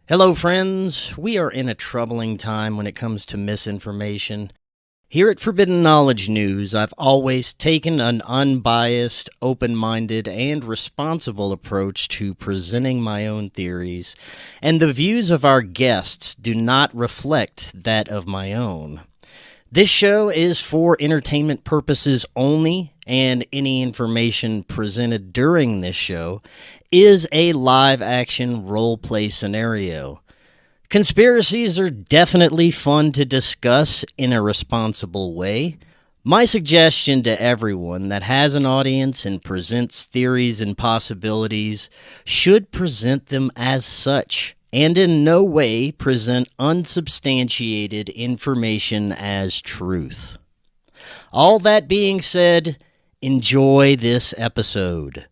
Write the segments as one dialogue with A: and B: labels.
A: Hello, friends. We are in a troubling time when it comes to misinformation. Here at Forbidden Knowledge News, I've always taken an unbiased, open-minded, and responsible approach to presenting my own theories, and the views of our guests do not reflect that of my own. This show is for entertainment purposes only, and any information presented during this show is a live-action role-play scenario. Conspiracies are definitely fun to discuss in a responsible way. My suggestion to everyone that has an audience and presents theories and possibilities should present them as such, and in no way present unsubstantiated information as truth. All that being said, enjoy this episode.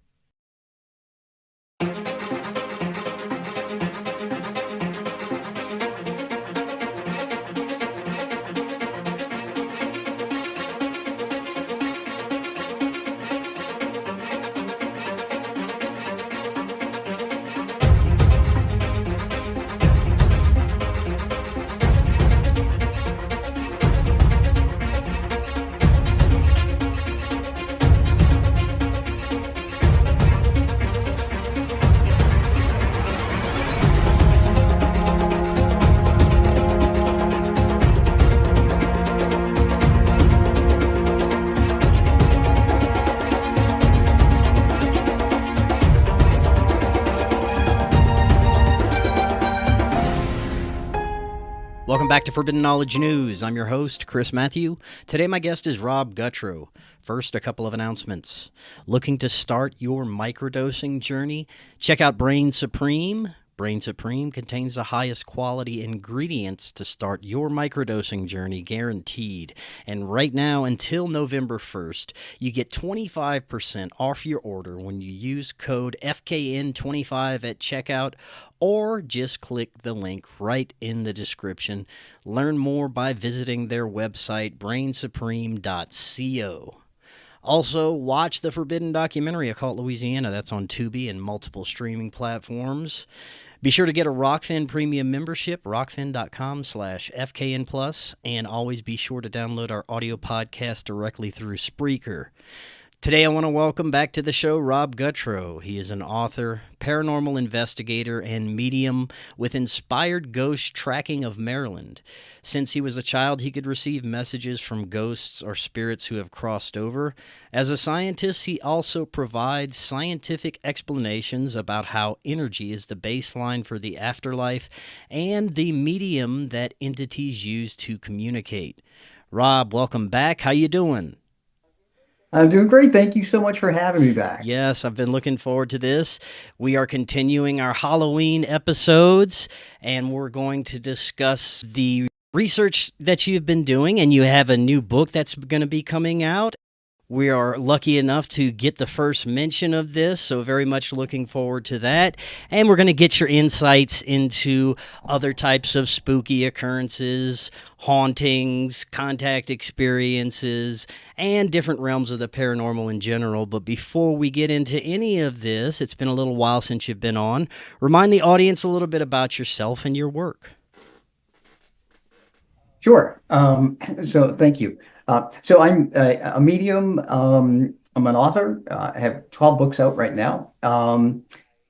A: Welcome back to Forbidden Knowledge News. I'm your host, Chris Matthew. Today my guest is Rob Gutro. First, a couple of announcements. Looking to start your microdosing journey? Check out Brainsupreme. Brainsupreme contains the highest quality ingredients to start your microdosing journey, guaranteed. And right now, until November 1st, you get 25% off your order when you use code FKN25 at checkout, or just click the link right in the description. Learn more by visiting their website, brainsupreme.co. Also, watch the Forbidden documentary, Occult Louisiana. That's on Tubi and multiple streaming platforms. Be sure to get a Rokfin premium membership, rokfin.com/FKN Plus, and always be sure to download our audio podcast directly through Spreaker. Today I want to welcome back to the show Rob Gutro. He is an author, paranormal investigator, and medium with Inspired Ghost Tracking of Maryland. Since he was a child, he could receive messages from ghosts or spirits who have crossed over. As a scientist, he also provides scientific explanations about how energy is the baseline for the afterlife and the medium that entities use to communicate. Rob, welcome back. How you doing?
B: I'm doing great. Thank you so much for having me back.
A: Yes, I've been looking forward to this. We are continuing our Halloween episodes, and we're going to discuss the research that you've been doing, and you have a new book that's going to be coming out. We are lucky enough to get the first mention of this, so very much looking forward to that. And we're going to get your insights into other types of spooky occurrences, hauntings, contact experiences, and different realms of the paranormal in general. But before we get into any of this, it's been a little while since you've been on. Remind the audience a little bit about yourself and your work.
B: Sure. So thank you. So I'm a medium. I'm an author. I have 12 books out right now.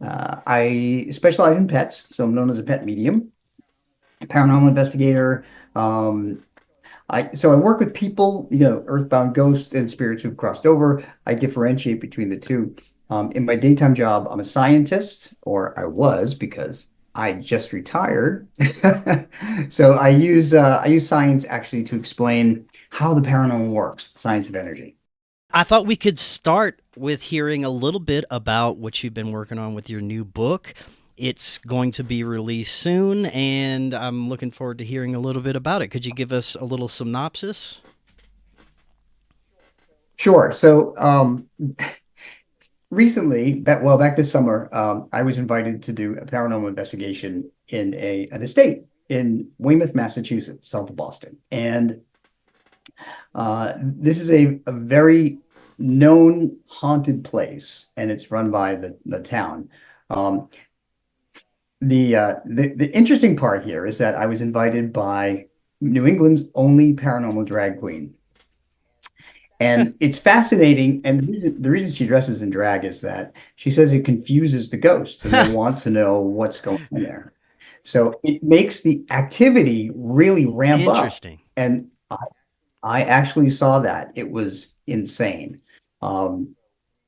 B: I specialize in pets, so I'm known as a pet medium, a paranormal investigator. So I work with people, earthbound ghosts and spirits who've crossed over. I differentiate between the two. In my daytime job, I'm a scientist, or I was, because I just retired. So I use science actually to explain how the paranormal works, the science of energy.
A: I thought we could start with hearing a little bit about what you've been working on with your new book. It's going to be released soon, and I'm looking forward to hearing a little bit about it. Could you give us a little synopsis?
B: Sure. So recently, back this summer, I was invited to do a paranormal investigation in an estate in Weymouth, Massachusetts, south of Boston. And this is a very known haunted place, and it's run by the town. the interesting part here is that I was invited by New England's only paranormal drag queen. And it's fascinating. And the reason she dresses in drag is that she says it confuses the ghosts and they want to know what's going on there. So it makes the activity really ramp up.
A: Interesting.
B: And I actually saw that. It was insane. Um,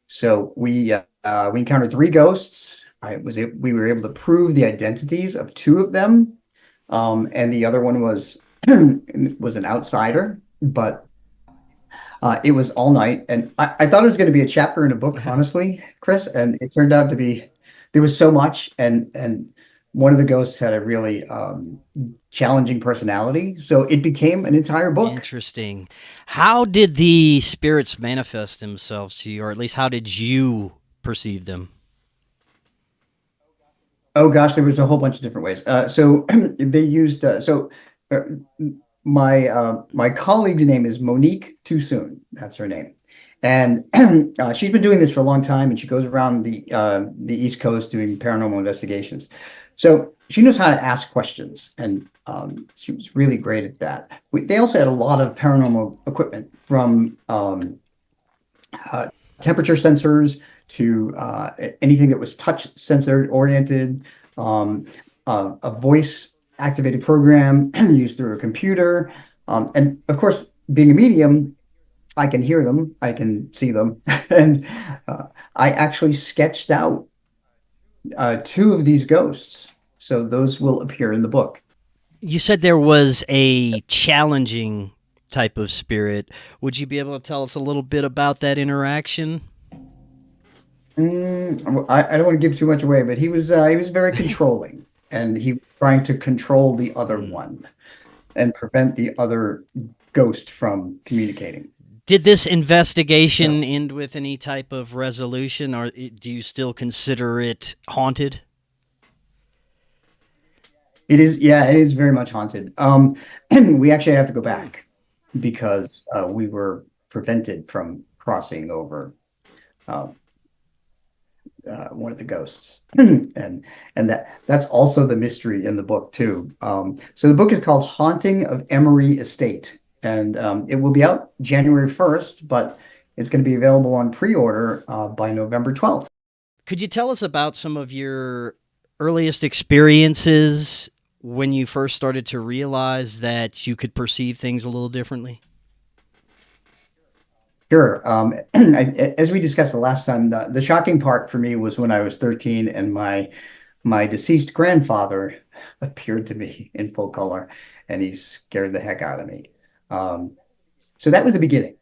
B: so we encountered three ghosts. We were able to prove the identities of two of them, and the other one was was an outsider. But it was all night, and I thought it was going to be a chapter in a book, honestly, Chris, and it turned out to be there was so much, and one of the ghosts had a really challenging personality, so it became an entire book.
A: Interesting. How did the spirits manifest themselves to you, or at least how did you perceive them?
B: Oh gosh, there was a whole bunch of different ways. So they used uh, my colleague's name is Monique Too Soon. That's her name, and she's been doing this for a long time, and she goes around the East Coast doing paranormal investigations. So she knows how to ask questions, and she was really great at that. They also had a lot of paranormal equipment from uh, temperature sensors to anything that was touch sensor oriented, um, a voice activated program used through a computer. And of course, being a medium, I can hear them, I can see them. And I actually sketched out two of these ghosts. So those will appear in the book.
A: You said there was a challenging type of spirit. Would you be able to tell us a little bit about that interaction?
B: I don't want to give too much away, but he was very controlling, and he was trying to control the other
A: Mm.
B: one and prevent the other ghost from communicating.
A: Did this investigation
B: So
A: end with any type of resolution, or do you still consider it haunted?
B: it is, yeah, it is very much haunted. We actually have to go back because we were prevented from crossing over uh, one of the ghosts, and that's also the mystery in the book too. So the book is called Haunting of Emery Estate, and it will be out January 1st, but it's going to be available on pre-order by November 12th.
A: Could you tell us about some of your earliest experiences when you first started to realize that you could perceive things a little differently?
B: Sure. As we discussed the last time, the shocking part for me was when I was 13 and my deceased grandfather appeared to me in full color, and he scared the heck out of me. Um, so that was the beginning.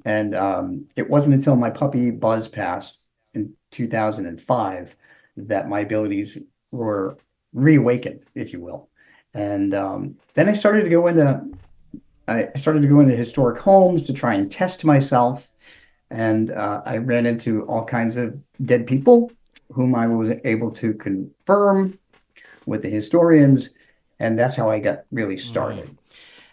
B: And it wasn't until my puppy Buzz passed in 2005 that my abilities were reawakened, if you will. And then I started to go into historic homes to try and test myself, and I ran into all kinds of dead people whom I was able to confirm with the historians, and that's how I got really
A: Mm.
B: started.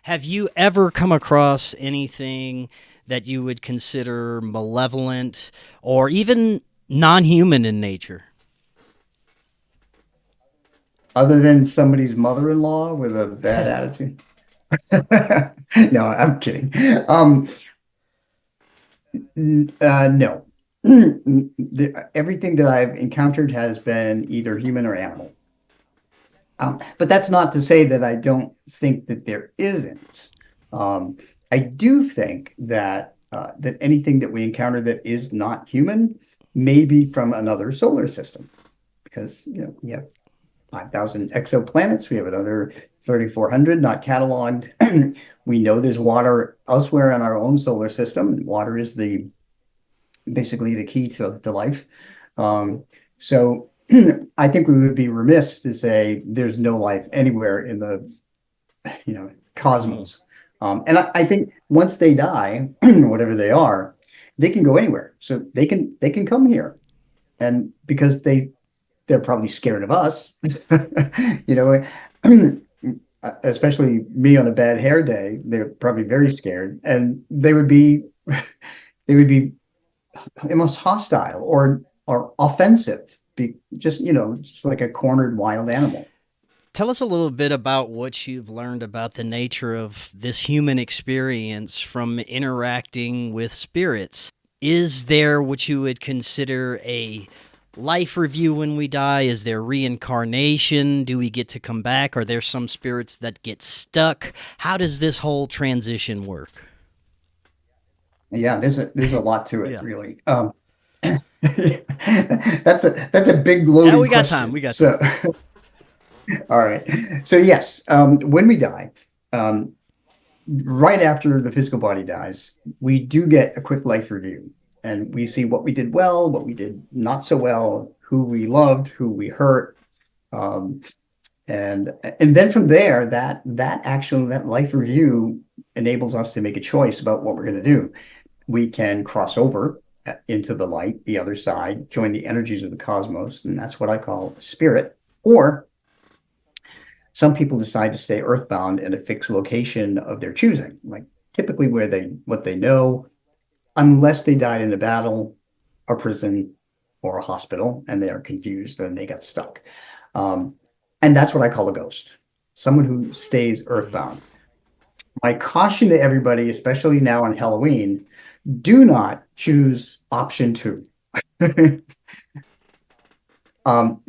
A: Have you ever come across anything that you would consider malevolent or even non human in nature?
B: Other than somebody's mother-in-law with a bad attitude. No, I'm kidding. Um, no. Everything that I've encountered has been either human or animal. But that's not to say that I don't think that there isn't. Um, I do think that anything that we encounter that is not human may be from another solar system, because we have 5,000 exoplanets. We have another 3,400 not cataloged. We know there's water elsewhere in our own solar system. Water is basically the key to life. So I think we would be remiss to say there's no life anywhere in the
A: Mm.
B: cosmos. And I think once they die, whatever they are, they can go anywhere. So they can come here, and because they're probably scared of us, you know, especially me on a bad hair day, they're probably very scared, and they would be almost hostile or offensive. just, just like a cornered wild animal.
A: Tell us a little bit about what you've learned about the nature of this human experience from interacting with spirits. Is there what you would consider a life review when we die? Is there reincarnation? Do we get to come back? Are there some spirits that get stuck? How does this whole transition work?
B: Yeah, there's a lot to it,
A: Yeah.
B: really. That's a big
A: Yeah,
B: loaded
A: we got time.
B: question.
A: We got
B: So,
A: time.
B: all right. So yes, when we die, um, right after the physical body dies, we do get a quick life review, and we see what we did well, what we did not so well, who we loved, who we hurt, um, and then from there, that life review enables us to make a choice about what we're going to do. We can cross over into the light, the other side, join the energies of the cosmos, and that's what I call spirit. Or some people decide to stay earthbound in a fixed location of their choosing, like typically what they know, unless they died in a battle, a prison, or a hospital, and they are confused and they got stuck. Um, and that's what I call a ghost, someone who stays earthbound. My caution to everybody, especially now on Halloween, do not choose option two.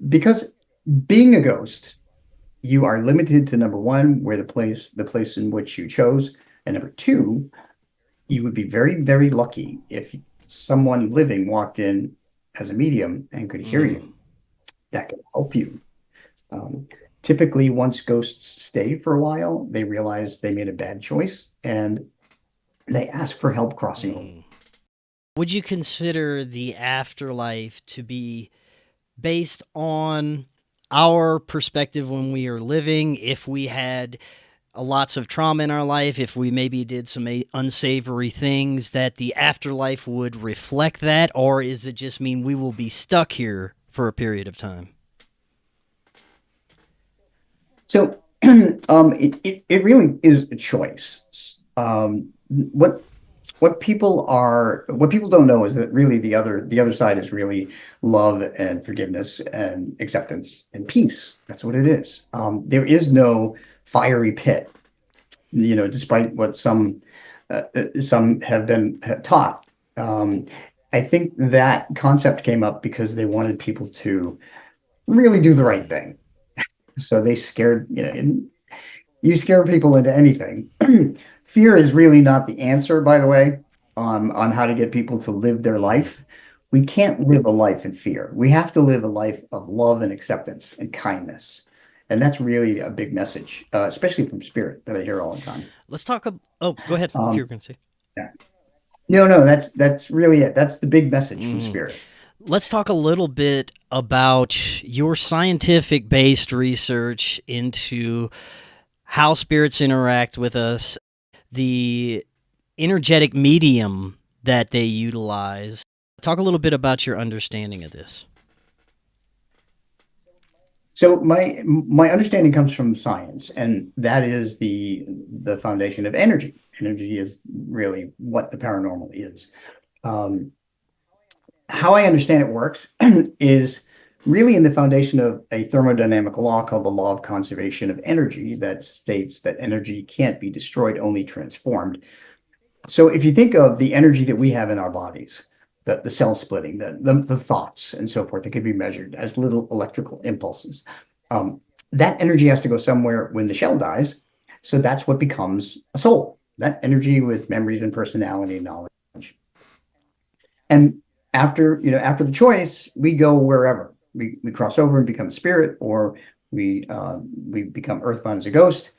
B: Because being a ghost, you are limited to number one, where the place in which you chose, and number two, you would be very, very lucky if someone living walked in as a medium and could hear
A: Mm.
B: you. That could help you. Um, Typically, once ghosts stay for a while, they realize they made a bad choice and they ask for help crossing over.
A: Would you consider the afterlife to be based on our perspective when we are living? If we had lots of trauma in our life, if we maybe did some unsavory things, that the afterlife would reflect that? Or is it just mean we will be stuck here for a period of time?
B: So it really is a choice. What people don't know is that really the other side is really love and forgiveness and acceptance and peace. That's what it is. There is no fiery pit, despite what some have been taught. I think that concept came up because they wanted people to really do the right thing. So they scared, you scare people into anything. Fear is really not the answer, by the way, on how to get people to live their life. We can't live a life in fear. We have to live a life of love and acceptance and kindness. And that's really a big message, especially from spirit that I hear all the time.
A: Let's talk. Oh, go ahead. If you were
B: Um,
A: going to say.
B: yeah. No, that's really it. That's the big message from
A: Mhm.
B: spirit.
A: Let's talk a little bit about your scientific based research into how spirits interact with us, the energetic medium that they utilize. Talk a little bit about your understanding of this.
B: So my understanding comes from science, and that is the foundation of energy. Energy is really what the paranormal is. Um, how I understand it works is really in the foundation of a thermodynamic law called the law of conservation of energy that states that energy can't be destroyed, only transformed. So if you think of the energy that we have in our bodies, the cell splitting, the thoughts and so forth that can be measured as little electrical impulses, um, that energy has to go somewhere when the shell dies. So that's what becomes a soul, that energy with memories and personality and knowledge. And after the choice, we go wherever. We cross over and become a spirit, or we become earthbound as a ghost.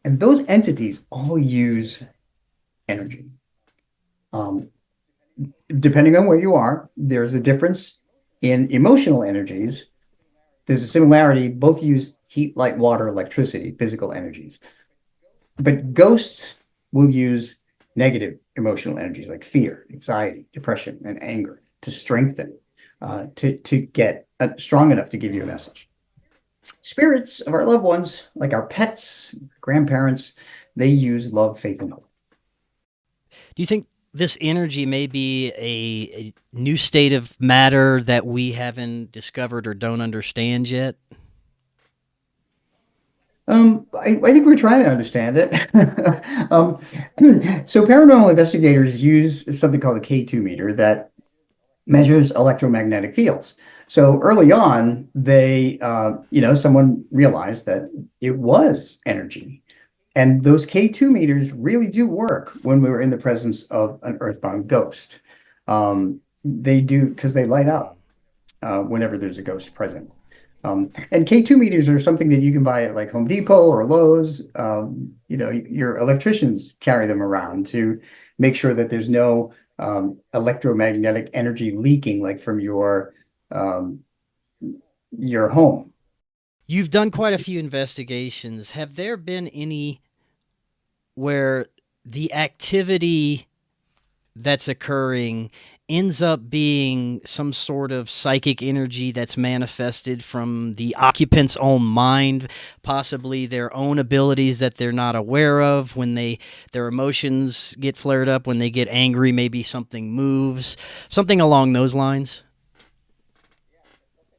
B: And those entities all use energy. Um, Depending on where you are, there's a difference in emotional energies. There's a similarity. Both use heat, light, water, electricity, physical energies. But ghosts will use negative emotional energies like fear, anxiety, depression, and anger to strengthen, to get strong enough to give you a message. Spirits of our loved ones, like our pets, grandparents, they use love, faith, and hope.
A: Do you think this energy may be a new state of matter that we haven't discovered or don't understand yet?
B: I think we're trying to understand it. um, so paranormal investigators use something called a K2 meter that measures electromagnetic fields. So early on, someone realized that it was energy. And those K2 meters really do work when we were in the presence of an earthbound ghost. They do because they light up whenever there's a ghost present. And K2 meters are something that you can buy at like Home Depot or Lowe's. Your electricians carry them around to make sure that there's no electromagnetic energy leaking, like from um, your home.
A: You've done quite a few investigations. Have there been any where the activity that's occurring ends up being some sort of psychic energy that's manifested from the occupant's own mind, possibly their own abilities that they're not aware of when their emotions get flared up, when they get angry, maybe something moves, something along those lines?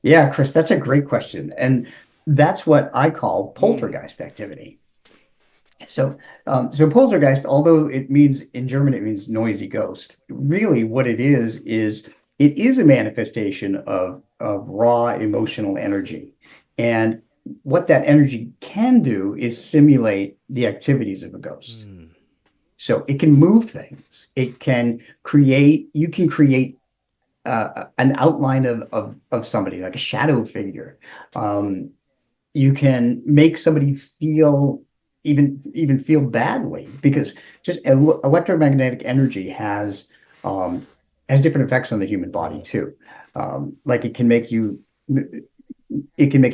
B: Yeah, Chris, that's a great question. And that's what I call
A: Mm.
B: poltergeist activity. So poltergeist, although it means in German it means noisy ghost, really what it is a manifestation of raw emotional energy. And what that energy can do is simulate the activities of a ghost.
A: Mm.
B: So it can move things. You can create an outline of somebody, like a shadow figure. Um, you can make somebody feel even feel badly because just electromagnetic energy has different effects on the human body
A: Mm.
B: too. Like it can make you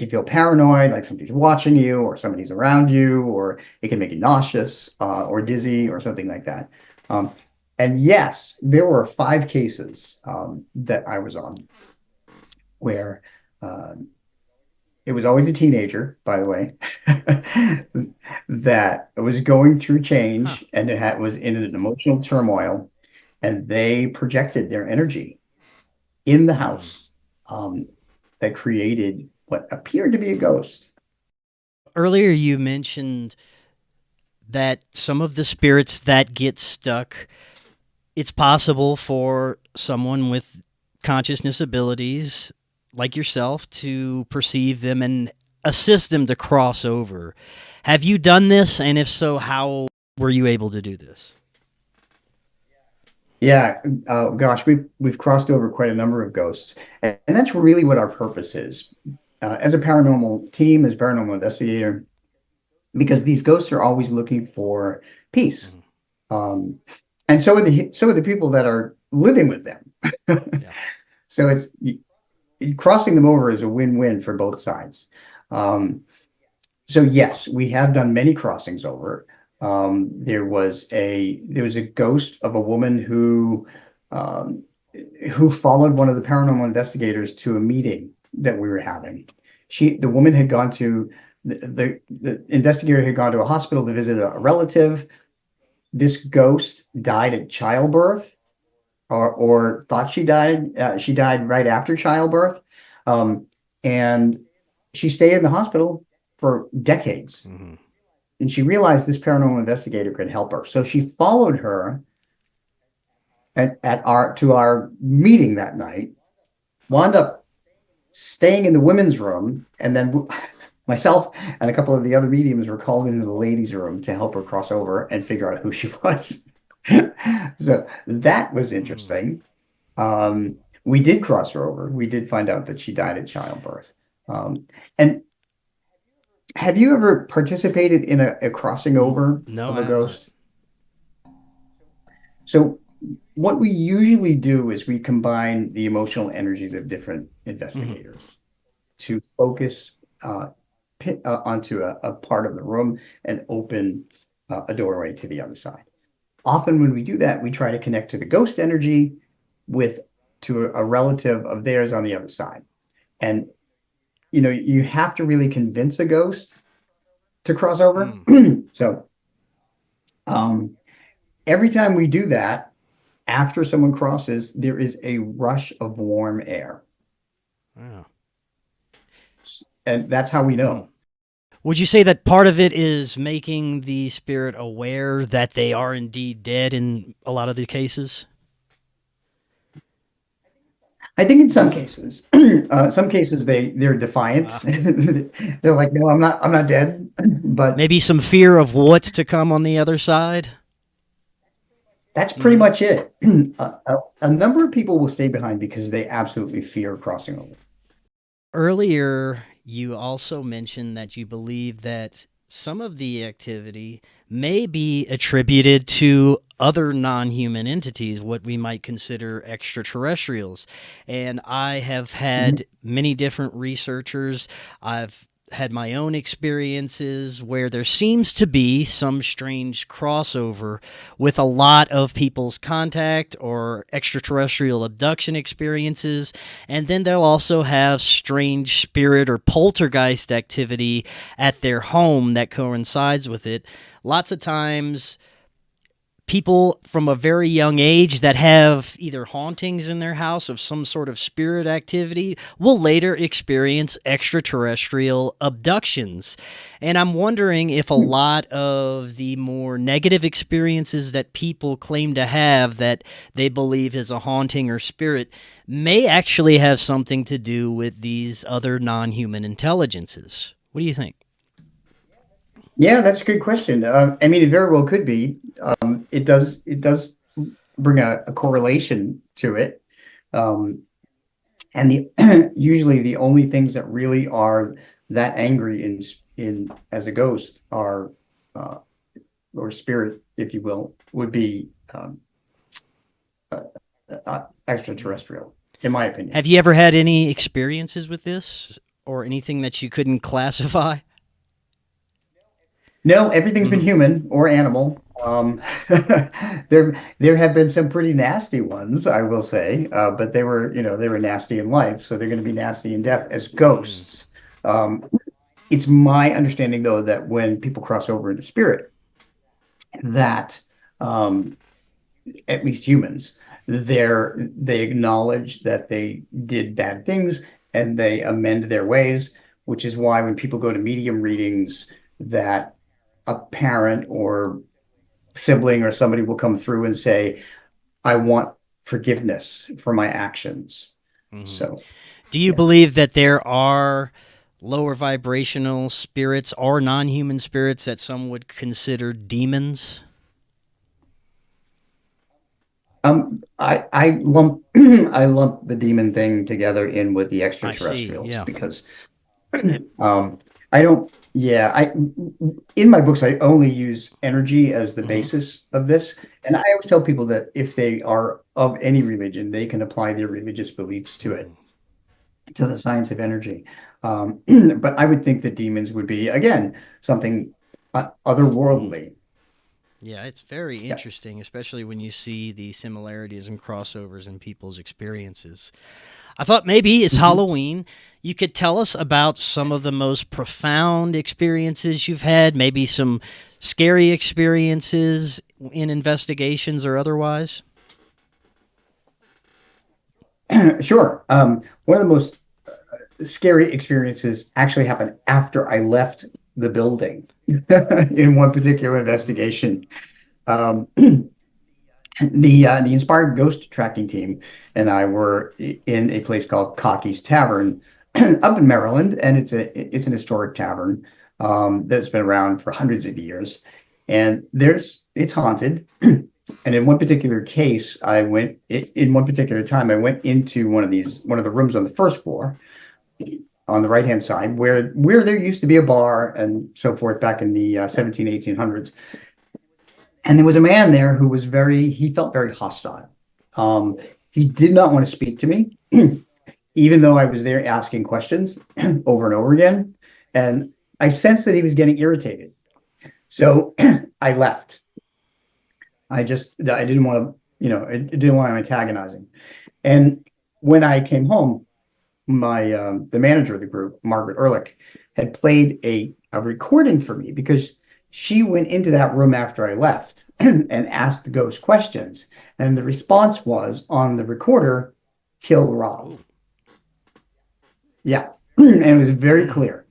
B: feel paranoid, like somebody's watching you or somebody's around you, or it can make you nauseous or dizzy or something like that. Um, and yes, there were 5 cases that I was on where uh, it was always a teenager, by the way, that was going through
A: Huh.
B: change and was in an emotional turmoil, and they projected their energy in the
A: Mm.
B: house um, that created what appeared to be a ghost.
A: Earlier, you mentioned that some of the spirits that get stuck, it's possible for someone with consciousness abilities like yourself to perceive them and assist them to cross over. Have you done this? And if so, how were you able to do this?
B: Yeah, gosh, we've crossed over quite a number of ghosts, and that's really what our purpose is as a paranormal team, as a paranormal investigator, because these ghosts are always looking for peace.
A: Mhm.
B: Um, and so are the people that are living with them.
A: Yeah.
B: So crossing them over is a win-win for both sides. So yes, we have done many crossings over. There was a ghost of a woman um, who followed one of the paranormal investigators to a meeting that we were having. The woman had gone to the investigator had gone to a hospital to visit a relative. This ghost died at childbirth, or thought she died. She died right after childbirth, and she stayed in the hospital for decades.
A: Mm-hmm.
B: And she realized this paranormal investigator could help her, so she followed her at our to our meeting that night. Wound up staying in the women's room, and then myself and a couple of the other mediums were called into the ladies' room to help her cross over and figure out who she was. So that was
A: Mm.
B: interesting. We did cross her over. We did find out that she died at childbirth. And have you ever participated in a crossing over
A: No,
B: of
A: I
B: a
A: have not.
B: ghost? So what we usually do is we combine the emotional energies of different
A: Mm-hmm.
B: investigators to focus onto a part of the room and open a doorway to the other side. Often when we do that, we try to connect to the ghost energy with to a relative of theirs on the other side. And you have to really convince a ghost to cross over.
A: Mm.
B: So um, every time we do that, after someone crosses, there is a rush of warm air.
A: Wow.
B: And that's how we know.
A: Would you say that part of it is making the spirit aware that they are indeed dead in a lot of the cases?
B: I think in some cases they're defiant. They're like, no, I'm not dead. But
A: Maybe some fear of what's to come on the other side?
B: that's pretty much it. A number of people will stay behind because they absolutely fear crossing over.
A: Earlier, you also mentioned that you believe that some of the activity may be attributed to other non-human entities, what we might consider extraterrestrials. And I have had many different researchers. I've had my own experiences where there seems to be some strange crossover with a lot of people's contact or extraterrestrial abduction experiences. And then they'll also have strange spirit or poltergeist activity at their home that coincides with it. Lots of times, people from a very young age that have either hauntings in their house of some sort of spirit activity will later experience extraterrestrial abductions. And I'm wondering if a lot of the more negative experiences that people claim to have that they believe is a haunting or spirit may actually have something to do with these other non-human intelligences. What do you think?
B: Yeah, that's a good question. I mean, it very well could be. It does bring a correlation to it. And usually the only things that really are that angry in as a ghost are or spirit, if you will, would be extraterrestrial, in my opinion.
A: Have you ever had any experiences with this or anything that you couldn't classify?
B: No, everything's been human or animal. There have been some pretty nasty ones, I will say, but they were nasty in life, so they're going to be nasty in death as ghosts. Um, it's my understanding, though, that when people cross over into spirit, that um, at least humans, they acknowledge that they did bad things and they amend their ways, which is why when people go to medium readings, that a parent or sibling or somebody will come through and say, I want forgiveness for my actions. So,
A: Do you
B: yeah.
A: believe that there are lower vibrational spirits or non-human spirits that some would consider demons?
B: I lump I lump the demon thing together in with the
A: I see,
B: extraterrestrials
A: yeah.
B: because I don't, yeah, in my books, I only use energy as the basis of this. And I always tell people that if they are of any religion, they can apply their religious beliefs to it, to the science of energy. But I would think that demons would be, again, something otherworldly.
A: Yeah, it's very
B: Yeah.
A: interesting, especially when you see the similarities and crossovers in people's experiences. I thought maybe it's
B: Mhm.
A: Halloween. You could tell us about some of the most profound experiences you've had, maybe some scary experiences in investigations or otherwise.
B: Sure. One of the most scary experiences actually happened after I left the building in one particular investigation. Um, the Inspired Ghost Tracking Team and I were in a place called Cocky's Tavern up in Maryland, and it's an historic tavern that's been around for hundreds of years, and it's haunted. And in one particular case, in one particular time, I went into one of the rooms on the first floor on the right hand side where there used to be a bar and so forth back in the 17 1800s. And there was a man there who he felt very hostile. He did not want to speak to me, even though I was there asking questions over and over again. And I sensed that he was getting irritated. So I left. I didn't want to, I didn't want to antagonize him. And when I came home, the manager of the group, Margaret Ehrlich, had played a recording for me because She went into that room after I left and asked the ghost questions. And the response was on the recorder, kill Rob.
A: Oh.
B: Yeah. And it was very
A: Mm.
B: clear.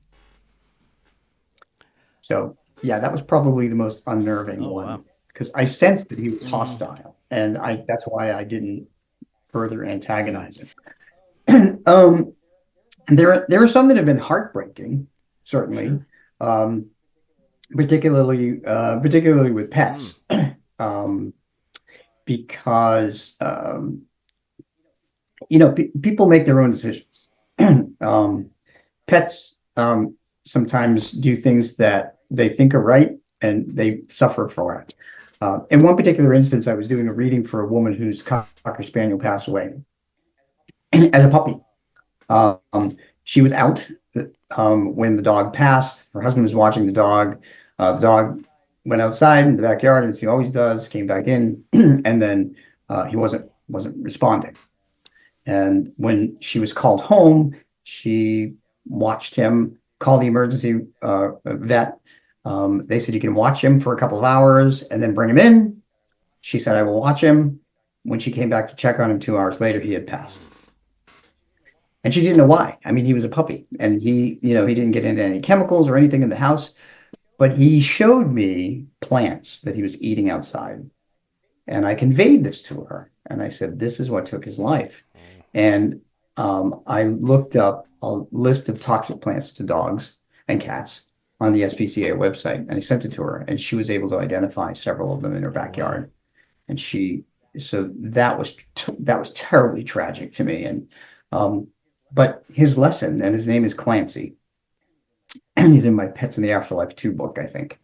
B: So, yeah, that was probably the most unnerving
A: Oh, wow.
B: one because I sensed that he was
A: Mm.
B: hostile. And that's why I didn't further antagonize him. There are some that have been heartbreaking, certainly,
A: Sure.
B: um, particularly with
A: Mm.
B: pets, because people make their own decisions. um, Pets sometimes do things that they think are right, and they suffer for it. In one particular instance, I was doing a reading for a woman whose cocker spaniel passed away as a puppy. Um, she was out when the dog passed. Her husband was watching the dog. The dog went outside in the backyard, as he always does, came back in, and then he wasn't responding. And when she was called home, she watched him call the emergency vet. They said, you can watch him for a couple of hours and then bring him in. She said, I will watch him. When she came back to check on him 2 hours later, he had passed. And she didn't know why. I mean, he was a puppy and he didn't get into any chemicals or anything in the house, but he showed me plants that he was eating outside. And I conveyed this to her. And I said, this is what took his life. And I looked up a list of toxic plants to dogs and cats on the SPCA website, and I sent it to her, and she was able to identify several of them in her
A: Oh, wow.
B: backyard. And so that was terribly tragic to me. And but his lesson, and his name is Clancy, and he's in my Pets in the Afterlife 2 book, I think.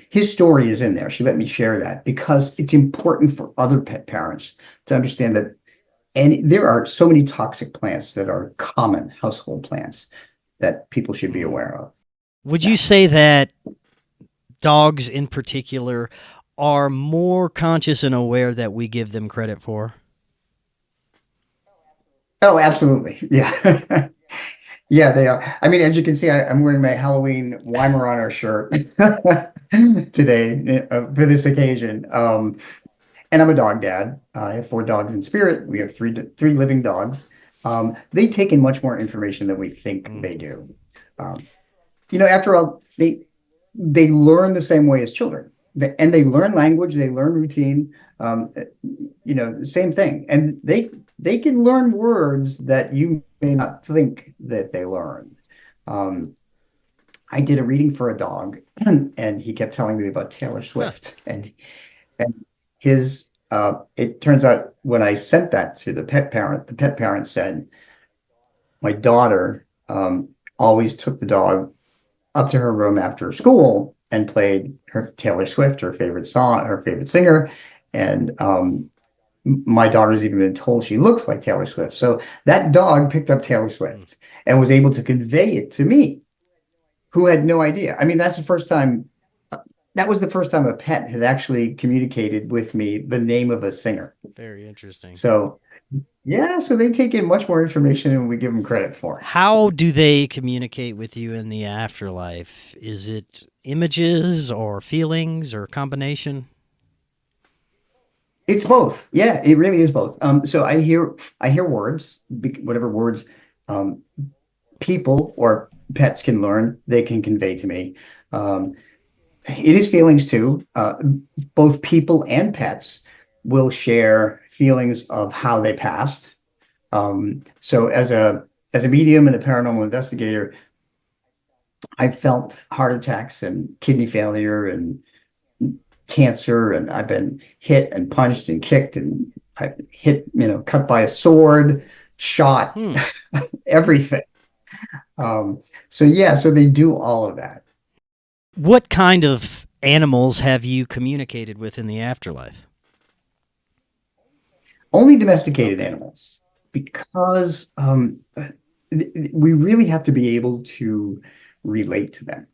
B: His story is in there. She let me share that because it's important for other pet parents to understand that. And there are so many toxic plants that are common household plants that people should be
A: Mm.
B: aware of.
A: Would
B: Yeah.
A: you say that dogs in particular are more conscious and aware that we give them credit for?
B: Oh, absolutely. Yeah. Yeah, they are. I mean, as you can see, I'm wearing my Halloween Weimaraner shirt today for this occasion. And I'm a dog dad. I have 4 dogs in spirit. We have three living dogs. They take in much more information than we think
A: Mm.
B: they do. Um, After all, they learn the same way as children, and they learn language, they learn routine. The same thing, and they can learn words that you may not think that they learn. Um, I did a reading for a dog, and he kept telling me about Taylor
A: Huh.
B: Swift, and his. It turns out when I sent that to the pet parent said, my daughter always took the dog up to her room after school and played her Taylor Swift, her favorite song, her favorite singer. And my daughter's even been told she looks like Taylor Swift. So that dog picked up Taylor
A: Mm.
B: Swift and was able to convey it to me, who had no idea. I mean, that was the first time a pet had actually communicated with me the name of a singer.
A: Very interesting.
B: So, yeah, so they take in much more information than we give them credit for.
A: How do they communicate with you in the afterlife? Is it images or feelings or combination?
B: It's both. Yeah, it really is both. So I hear words, whatever words um, people or pets can learn, they can convey to me. Um, it is feelings too. Both people and pets will share feelings of how they passed. So as a medium and a paranormal investigator, I've felt heart attacks and kidney failure and cancer, and I've been hit and punched and kicked, and I've hit, cut by a sword, shot,
A: Hmm.
B: everything. So yeah, so they do all of that.
A: What kind of animals have you communicated with in the afterlife?
B: Only domesticated
A: Okay.
B: animals, because we really have to be able to relate to them,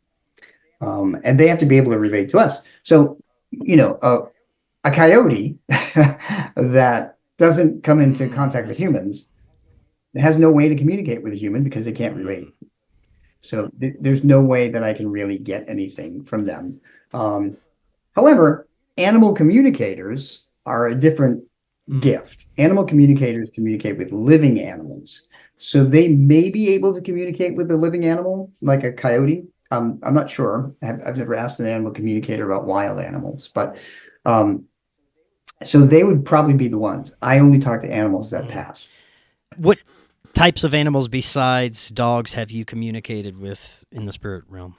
B: and they have to be able to relate to us. So, a coyote that doesn't come into contact
A: I
B: with
A: see.
B: humans has no way to communicate with a human because they can't
A: Mm.
B: relate. So there's no way that I can really get anything from them. Um, However, animal communicators are a different gift. Animal communicators communicate with living animals. So they may be able to communicate with a living animal, like a coyote. I'm not sure. I've never asked an animal communicator about wild animals, but um, so they would probably be the ones. I only talk to animals that pass.
A: What types of animals besides dogs have you communicated with in the spirit realm?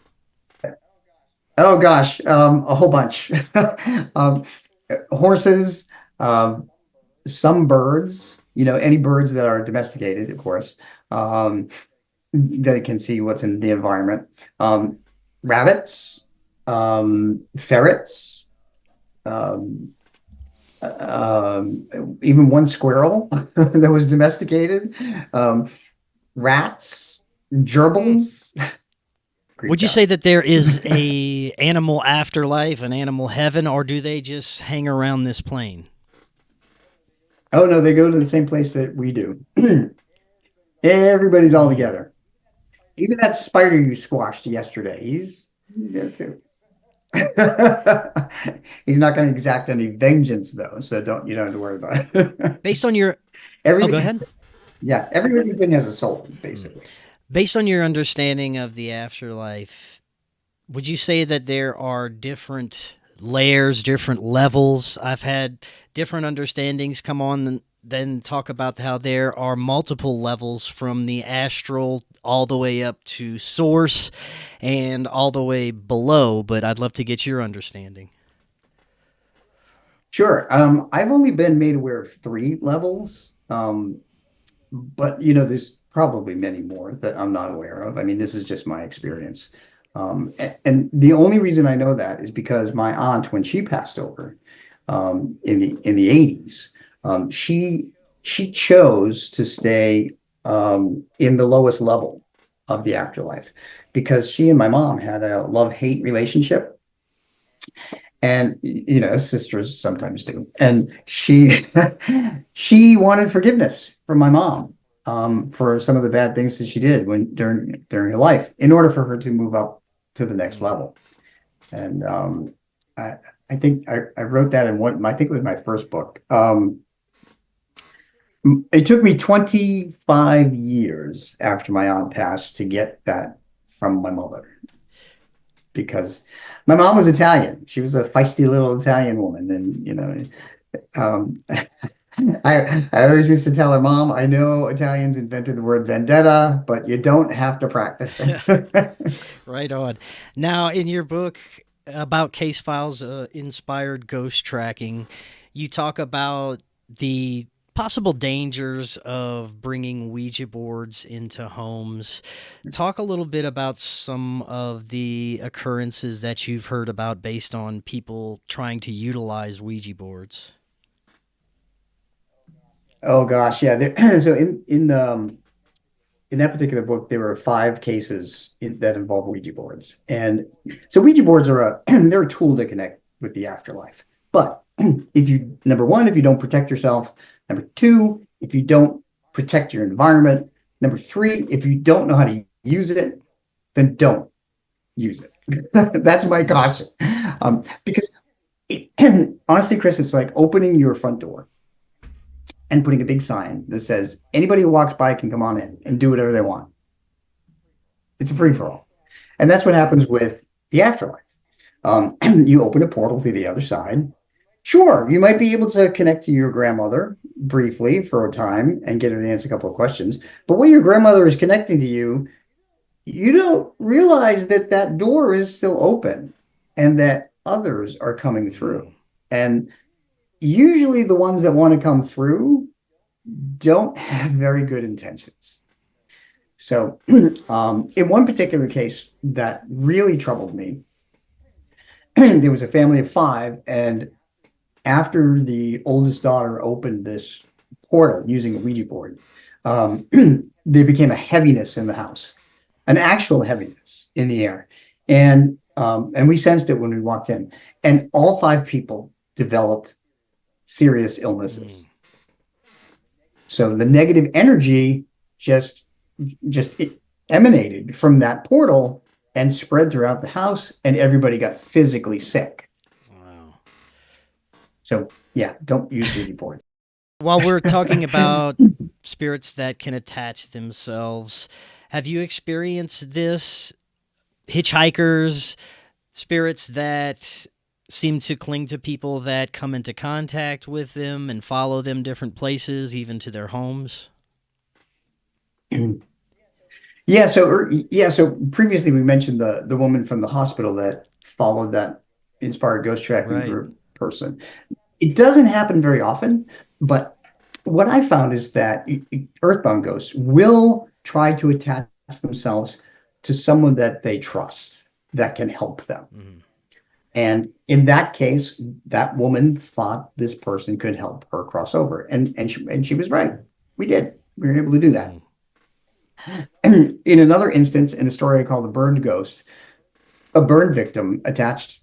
B: Oh gosh, a whole bunch. um, Horses, um, some birds, any birds that are domesticated, of course, that can see what's in the environment. Rabbits, ferrets, um, even one squirrel that was domesticated, rats, gerbils.
A: Would you say that there is a animal afterlife, an animal heaven, or do they just hang around this plane?
B: Oh no, they go to the same place that we do. Everybody's all together. Even that spider you squashed yesterday, he's there too. He's not going to exact any vengeance though, so you don't have to worry about it.
A: Based on your
B: everything,
A: go ahead.
B: Yeah, every living thing has a soul, basically.
A: Based on your understanding of the afterlife, would you say that there are different layers, different levels? I've had different understandings come on and then talk about how there are multiple levels from the astral all the way up to source and all the way below, but I'd love to get your understanding.
B: Sure. I've only been made aware of 3 levels, but there's probably many more that I'm not aware of. I mean, this is just my experience. And the only reason I know that is because my aunt, when she passed over in the 80s, she chose to stay in the lowest level of the afterlife because she and my mom had a love-hate relationship. And sisters sometimes do. And she she wanted forgiveness from my mom for some of the bad things that she did during her life, in order for her to move up to the next level. And I think I wrote that in I think it was my first book. It took me 25 years after my aunt passed to get that from my mother, because my mom was Italian. She was a feisty little Italian woman. And, I always used to tell her, Mom, I know Italians invented the word vendetta, but you don't have to practice it.
A: Right on. Now, in your book about case files, inspired ghost tracking, you talk about the possible dangers of bringing Ouija boards into homes. Talk a little bit about some of the occurrences that you've heard about based on people trying to utilize Ouija boards.
B: Oh gosh, yeah. So in that particular book, there were 5 cases that involve Ouija boards, and so Ouija boards are they're a tool to connect with the afterlife. But number one, if you don't protect yourself. Number 2, if you don't protect your environment. Number 3, if you don't know how to use it, then don't use it. That's my caution. Because honestly, Chris, it's like opening your front door and putting a big sign that says anybody who walks by can come on in and do whatever they want. It's a free-for-all. And that's what happens with the afterlife. You open a portal to the other side. Sure, you might be able to connect to your grandmother briefly for a time and get her to answer a couple of questions. But when your grandmother is connecting to you, you don't realize that that door is still open and that others are coming through. And usually the ones that want to come through don't have very good intentions. So in one particular case that really troubled me, there was a family of 5, and after the oldest daughter opened this portal using a Ouija board, there became a heaviness in the house, an actual heaviness in the air. And we sensed it when we walked in. And all 5 people developed serious illnesses. So the negative energy just emanated from that portal and spread throughout the house, and everybody got physically sick.
A: Wow.
B: So yeah, don't use Ouija boards.
A: While we're talking about spirits that can attach themselves, have you experienced this? Hitchhikers, spirits that seem to cling to people that come into contact with them and follow them different places, even to their homes?
B: So previously we mentioned the woman from the hospital that followed that inspired ghost tracking
A: Right.
B: group person. It doesn't happen very often, but what I found is that earthbound ghosts will try to attach themselves to someone that they trust that can help them.
A: Mm-hmm.
B: And in that case, that woman thought this person could help her cross over, and she was right. We did. We were able to do that. And in another instance, in a story I call The Burned Ghost, a burn victim attached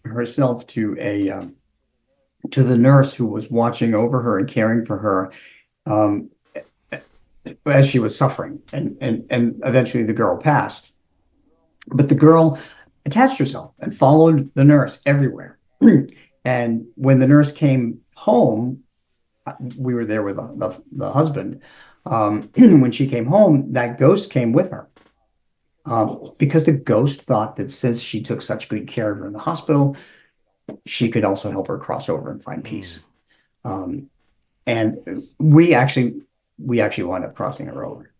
B: herself to the nurse who was watching over her and caring for her um, as she was suffering, and eventually the girl passed. But the girl attached herself and followed the nurse everywhere. And when the nurse came home, we were there with the husband. When she came home, that ghost came with her. Because the ghost thought that since she took such good care of her in the hospital, she could also help her cross over and find peace. And we actually wound up crossing her over.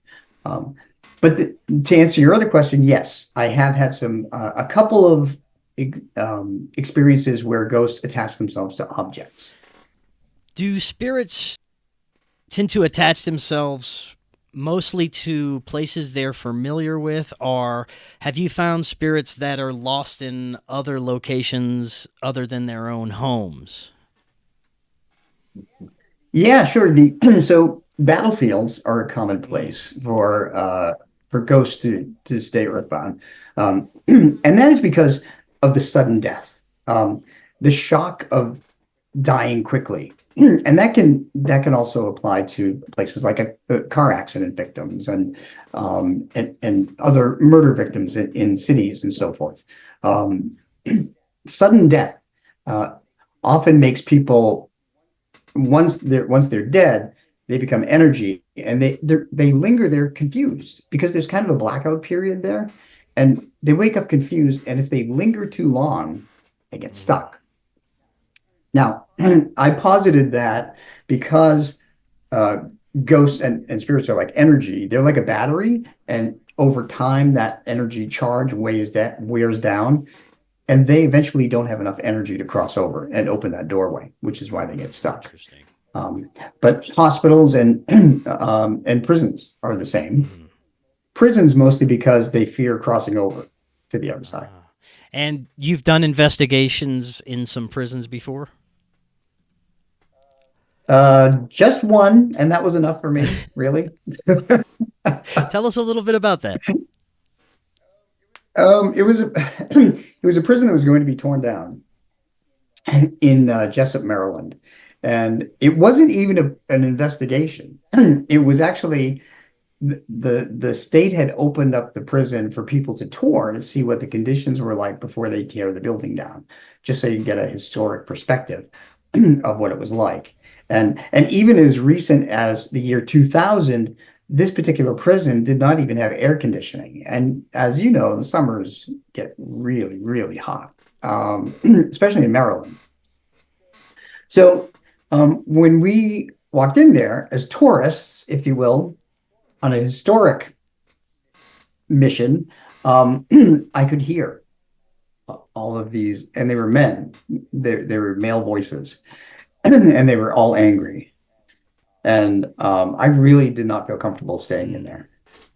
B: But to answer your other question, yes, I have had a couple of experiences where ghosts attach themselves to objects.
A: Do spirits tend to attach themselves mostly to places they're familiar with, or have you found spirits that are lost in other locations other than their own homes?
B: Yeah, sure. So battlefields are a common place for ghosts to stay earthbound, and that is because of the sudden death, the shock of dying quickly, and that can also apply to places like a car accident victims and other murder victims in cities and so forth. Um, Sudden death uh, often makes people once they're dead, they become energy, and they linger. They're confused because there's kind of a blackout period there, and they wake up confused. And if they linger too long, they get stuck. Now, I posited that because uh, ghosts and spirits are like energy. They're like a battery, and over time, that energy charge wears down, and they eventually don't have enough energy to cross over and open that doorway, which is why they get stuck.
A: Interesting.
B: But hospitals and prisons are the same.
A: Mm.
B: Prisons mostly because they fear crossing over to the other side.
A: And you've done investigations in some prisons before?
B: Just one, and that was enough for me, really.
A: Tell us a little bit about that.
B: It was it was a prison that was going to be torn down in Jessup, Maryland, and it wasn't even an investigation. It was actually the state had opened up the prison for people to tour to see what the conditions were like before they tear the building down, just so you can get a historic perspective of what it was like. And even as recent as the year 2000, this particular prison did not even have air conditioning. And as you know, the summers get really, really hot, especially in Maryland. So when we walked in there as tourists, if you will, on a historic mission, I could hear all of these, and they were men. They were male voices, and they were all angry. And I really did not feel comfortable staying in there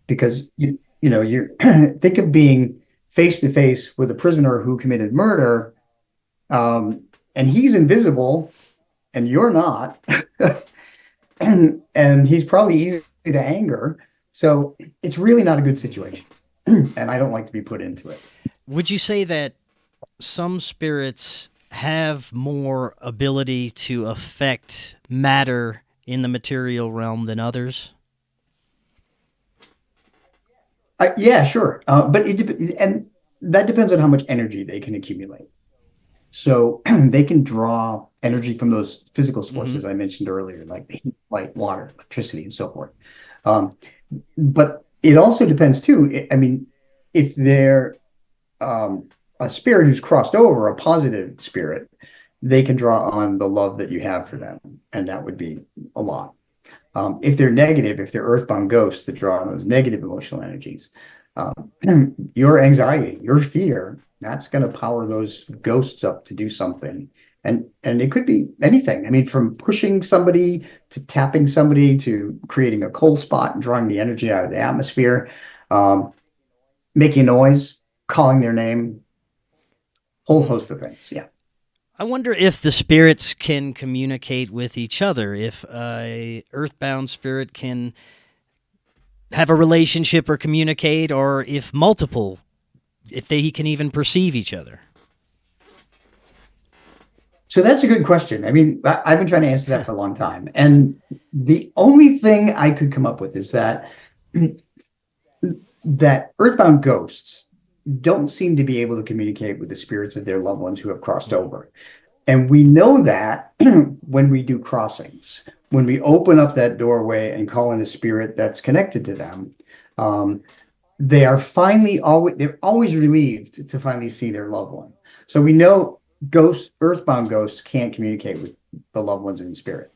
B: because you think of being face to face with a prisoner who committed murder, and he's invisible, and you're not, and he's probably easy to anger. So it's really not a good situation, and I don't like to be put into it.
A: Would you say that some spirits have more ability to affect matter in the material realm than others?
B: Yeah, sure. But and that depends on how much energy they can accumulate. So they can draw energy from those physical
A: Hmm.
B: sources I mentioned earlier, like heat, light, water, electricity, and so forth. Um, but it also depends too. I mean, if they're a spirit who's crossed over, a positive spirit, they can draw on the love that you have for them, and that would be a lot. If they're negative, if they're earthbound ghosts that draw on those negative emotional energies, um, your anxiety, your fear, that's going to power those ghosts up to do something. And it could be anything. I mean, from pushing somebody to tapping somebody to creating a cold spot and drawing the energy out of the atmosphere, um, making noise, calling their name, whole
A: Hmm.
B: host of things. Yeah.
A: I wonder if the spirits can communicate with each other. If a earthbound spirit can have a relationship or communicate, or if multiple, if they can even perceive each other.
B: So that's a good question. I mean, I've been trying to answer that for a long time. And the only thing I could come up with is that that earthbound ghosts don't seem to be able to communicate with the spirits of their loved ones who have crossed
A: Mm.
B: over. And we know that when we do crossings, when we open up that doorway and call in a spirit that's connected to them, um, they're always relieved to finally see their loved one. So we know earthbound ghosts can't communicate with the loved ones in spirit.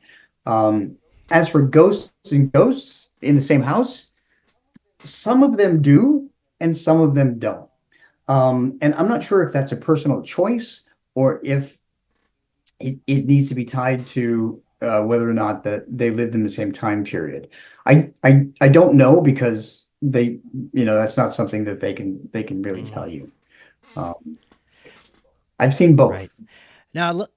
B: Um, as for ghosts and ghosts in the same house, some of them do and some of them don't. And I'm not sure if that's a personal choice or if it needs to be tied to whether or not that they lived in the same time period. I don't know because that's not something that they can really tell
A: Mm.
B: you. Um, I've seen
A: Right.
B: both,
A: Now,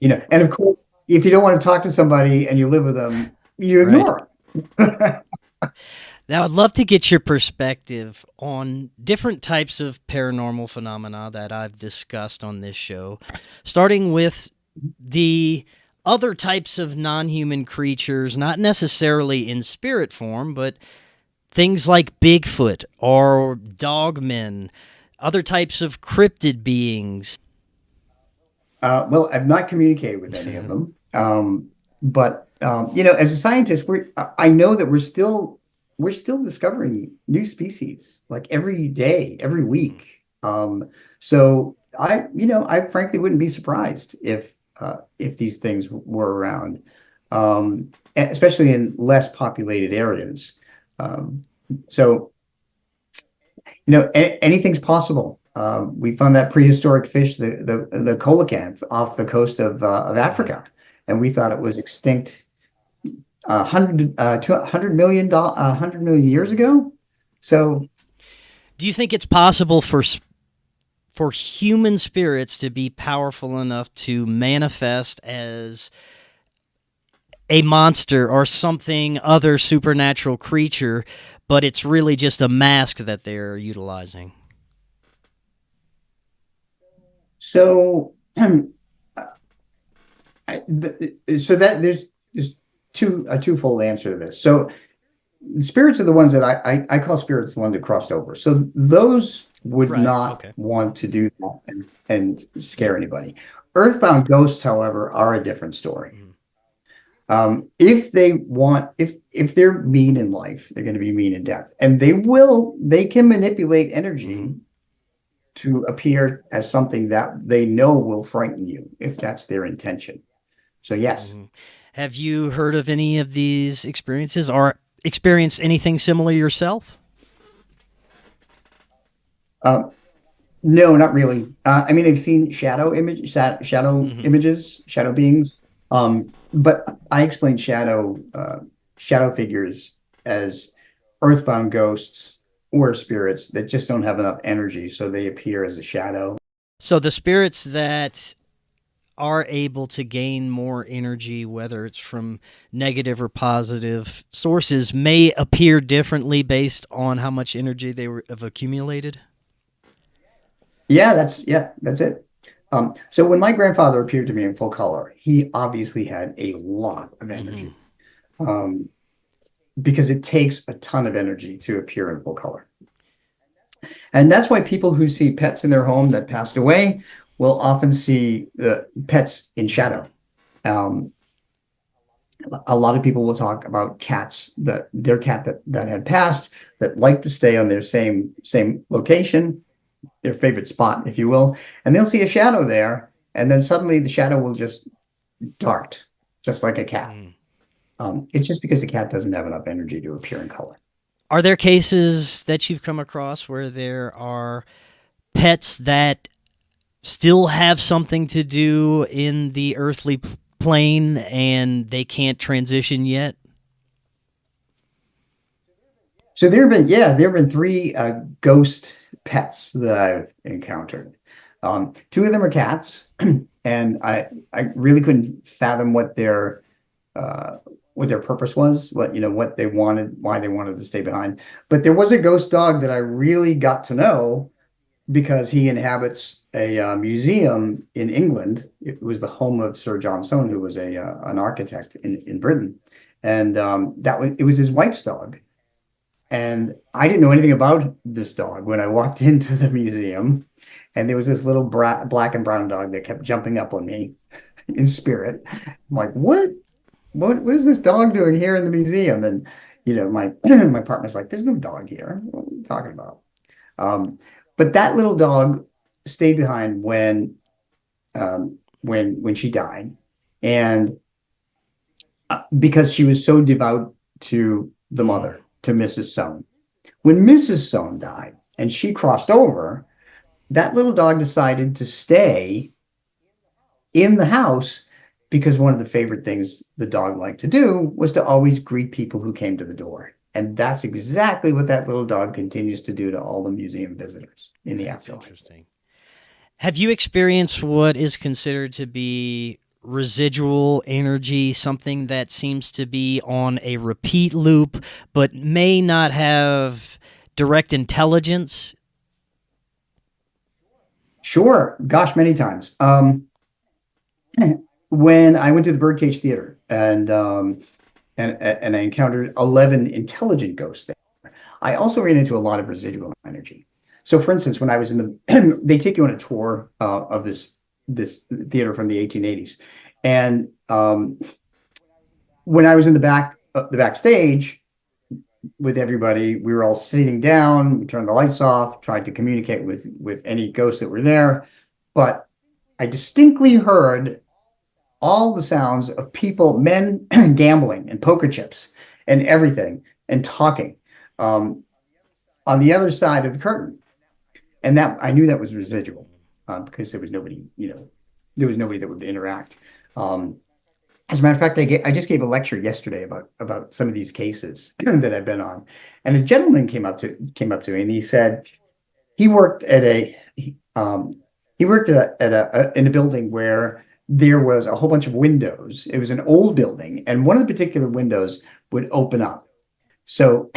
B: and of course, if you don't want to talk to somebody and you live with them, you
A: right.
B: ignore them.
A: Now, I'd love to get your perspective on different types of paranormal phenomena that I've discussed on this show, starting with the other types of non human creatures, not necessarily in spirit form, but things like Bigfoot or dogmen, other types of cryptid beings.
B: Well, I've not communicated with any of them, but as a scientist, I know that we're still discovering new species like every day, every week. So I frankly wouldn't be surprised if these things were around, especially in less populated areas. Um, so anything's possible. We found that prehistoric fish, the coelacanth, off the coast of
A: Mhm.
B: Africa, and we thought it was extinct 100 million years ago. So
A: Do you think it's possible for human spirits to be powerful enough to manifest as a monster or something other supernatural creature, but it's really just a mask that they're utilizing?
B: so so that there's a twofold answer to this. So spirits are the ones that I call spirits the ones that crossed over. So those would
A: Right.
B: not
A: Okay.
B: want to do that and
A: Yep.
B: scare anybody. Earthbound ghosts, however, are a different story.
A: Mhm.
B: If they're mean in life, they're going to be mean in death, and they can manipulate
A: Mhm.
B: energy to appear as something that they know will frighten you if that's their intention. So yes.
A: Mhm. Have you heard of any of these experiences or experienced anything similar yourself?
B: uh, No, not really. I mean, I've seen shadow
A: Mhm.
B: images, shadow beings. But I explain shadow figures as earthbound ghosts or spirits that just don't have enough energy, so they appear as a shadow.
A: So the spirits that are able to gain more energy, whether it's from negative or positive sources, may appear differently based on how much energy have accumulated.
B: Yeah, that's it. So when my grandfather appeared to me in full color, he obviously had a lot of
A: Hmm.
B: energy, um, because it takes a ton of energy to appear in full color. And that's why people who see pets in their home that passed away will often see the pets in shadow. Um, a lot of people will talk about cats that their cat that had passed that like to stay on their same location, their favorite spot, if you will, and they'll see a shadow there, and then suddenly the shadow will just dart, just like a cat.
A: Mm.
B: It's just because the cat doesn't have enough energy to appear in color.
A: Are there cases that you've come across where there are pets that still have something to do in the earthly plane and they can't transition yet?
B: So there have been three ghost pets that I've encountered. Two of them are cats, and I really couldn't fathom uh, what their purpose was, what they wanted, why they wanted to stay behind. But there was a ghost dog that I really got to know because he inhabits a museum in England. It was the home of Sir John Soane, who was a an architect in Britain, and it was his wife's dog. And I didn't know anything about this dog when I walked into the museum, and there was this little black and brown dog that kept jumping up on me in spirit. I'm like, what is this dog doing here in the museum? And my my partner's like, there's no dog here. What are you talking about? Um, but that little dog stayed behind when she died, and because she was so devout to the mother, to Mrs. Soane. When Mrs. Soane died and she crossed over, that little dog decided to stay in the house because one of the favorite things the dog liked to do was to always greet people who came to the door. And that's exactly what that little dog continues to do to all the museum visitors in the
A: That's
B: afterlife.
A: interesting. Have you experienced what is considered to be residual energy, something that seems to be on a repeat loop but may not have direct intelligence?
B: Sure, gosh, many times. When I went to the Birdcage Theater and I encountered 11 intelligent ghosts there, I also ran into a lot of residual energy. So, for instance, when I was in the, they take you on a tour of this theater from the 1880s, and when I was in the backstage with everybody, we were all sitting down. We turned the lights off, tried to communicate with any ghosts that were there, but I distinctly heard all the sounds of people, men gambling and poker chips and everything and talking um, on the other side of the curtain. And that I knew that was residual because there was nobody that would interact. Um, as a matter of fact, I just gave a lecture yesterday about some of these cases that I've been on, and a gentleman came up to me and he said he worked at a um, he worked in a building where there was a whole bunch of windows. It was an old building, and one of the particular windows would open up. So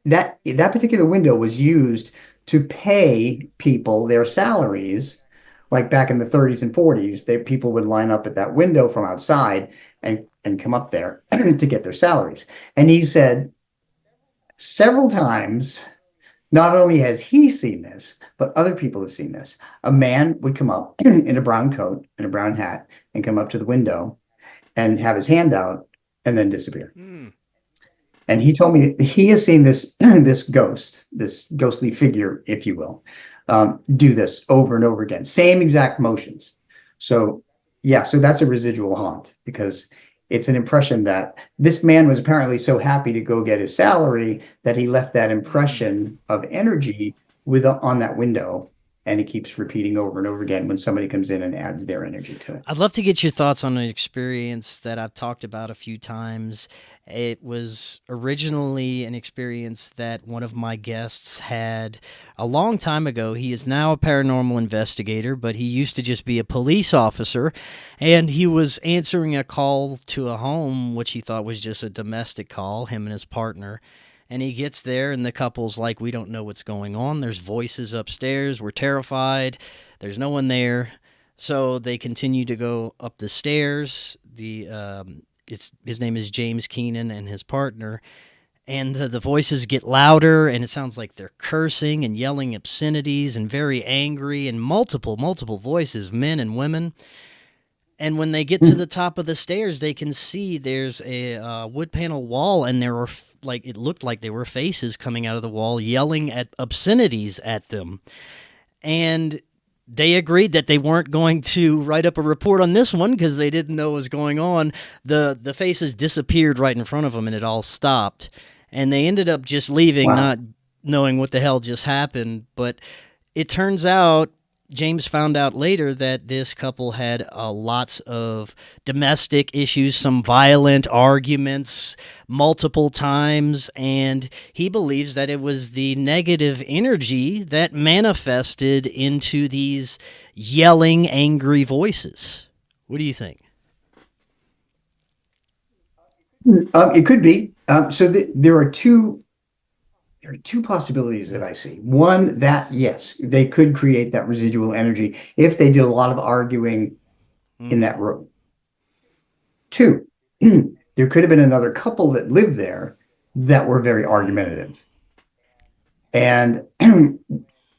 B: that particular window was used to pay people their salaries. Like back in the 30s and 40s, people would line up at that window from outside and come up there to get their salaries. And he said several times, not only has he seen this, but other people have seen this. A man would come up in a brown coat and a brown hat and come up to the window and have his hand out and then disappear.
A: Mm.
B: And he told me he has seen this this ghostly figure, if you will, do this over and over again, same exact motions. So yeah, so that's a residual haunt because it's an impression that this man was apparently so happy to go get his salary that he left that impression of energy on that window, and it keeps repeating over and over again when somebody comes in and adds their energy to it.
A: I'd love to get your thoughts on an experience that I've talked about a few times. It was originally an experience that one of my guests had a long time ago. He is now a paranormal investigator, but he used to just be a police officer, and he was answering a call to a home, which he thought was just a domestic call, him and his partner. And he gets there, and the couple's like, we don't know what's going on. There's voices upstairs. We're terrified. There's no one there. So they continue to go up the stairs. His name is James Keenan and his partner. and the voices get louder, and it sounds like they're cursing and yelling obscenities and very angry, and multiple voices, men and women. And when they get to the top of the stairs, they can see there's a wood panel wall, and there were it looked like there were faces coming out of the wall yelling at obscenities at them. And they agreed that they weren't going to write up a report on this one because they didn't know what was going on. The faces disappeared right in front of them, and it all stopped. And they ended up just leaving, not knowing what the hell just happened. But it turns out, James found out later that this couple had lots of domestic issues, some violent arguments multiple times, and he believes that it was the negative energy that manifested into these yelling, angry voices. What do you think?
B: It could be. There are two possibilities that I see. One, that yes, they could create that residual energy if they did a lot of arguing in that room. Two, there could have been another couple that lived there that were very argumentative. And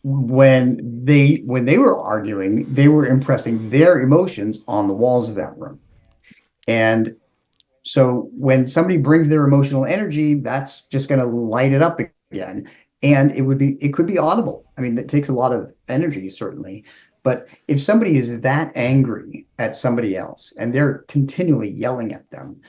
B: when they were arguing, they were impressing their emotions on the walls of that room. And so when somebody brings their emotional energy, that's just going to light it up again. And it could be audible. I mean, it takes a lot of energy, certainly. But if somebody is that angry at somebody else and they're continually yelling at them,